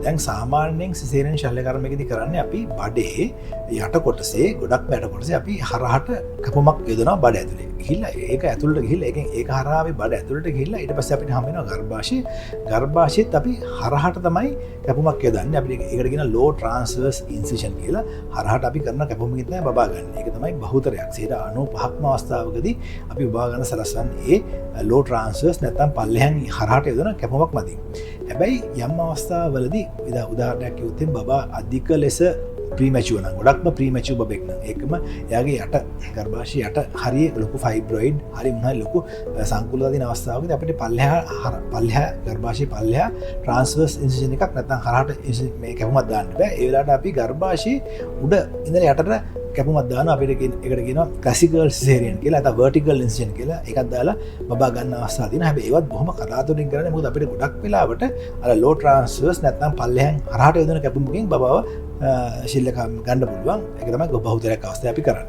දැන් සාමාන්‍යයෙන් සිසේරියන් ශල්‍ය කර්මයකදී කරන්නේ අපි බඩේ යට කොටසේ ගොඩක් යට කොටසේ අපි හරහට කැපුමක් යොදනවා බඩ ඇතුලේ. ගිහිල්ලා ඒක ඇතුළට ගිහිල්ලා ඒක හරහා අපි බඩ ඇතුළට ගිහිල්ලා ඊට පස්සේ අපිට හම් වෙනවා ගර්භාෂය. ගර්භාෂයෙත් අපි හරහට තමයි කැපුමක් යොදන්නේ. අපිට ඒකට කියන low transverse incision කියලා. හරහට අපි කරන කැපුමකින් තමයි බබා ගන්න. ඒක තමයි බහුතරයක්. 95%ක්ම අවස්ථාවකදී අපි බබා ගන්න සලස්වන්නේ ඒ low transverse නැත්නම් පල්ලෙහාන් හරහට යොදන කැපුමක් මතින්. හැබැයි යම් අවස්ථාවලදී උදාහරණයක් කිව්වොත් බබා අධික ලෙස ප්‍රීමැචුවර් නම් ගොඩක්ම ප්‍රීමැචුවර් බබෙක් නම් ඒකම එයාගේ යට ගර්භාෂය යට හරිය ලොකු ෆයිබ්‍රොයිඩ් හරි මොනවා ලොකු සංකුල දින අවස්ථාවකදී අපිට පල්ලෙහා ගර්භාෂයේ පල්ලෙහා ට්‍රාන්ස්වර්ස් ඉන්සිෂන් එකක් නැත්නම් හරහට මේ කැපුමක් දාන්න බෑ. ඒ වෙලාවට අපි ගර්භාෂයේ උඩ ඉඳලා යටට කැපුමක් දානවා. අපිට ඒකට කියනවා ක්ලාසිකල් සිසේරියන් කියලා නැත්නම් වර්ටිකල් ඉන්සිෂන් කියලා. ඒකක් දාලා බබා ගන්න අවස්ථා තියෙනවා. හැබැයි ඒවත් බොහොම කලාතුරකින් කරන්නේ. මොකද අපිට ගොඩක් වෙලාවට අර ලෝ ට්‍රාන්ස්වර්ස් නැත්නම් පල්ලෙහාන් හරහට යොදන කැපුමකින් බබාව ශිල්ල ගන්න පුළුවන්. ඒක තමයි බහුතරයක් අවස්ථාවේ අපි කරන්නේ.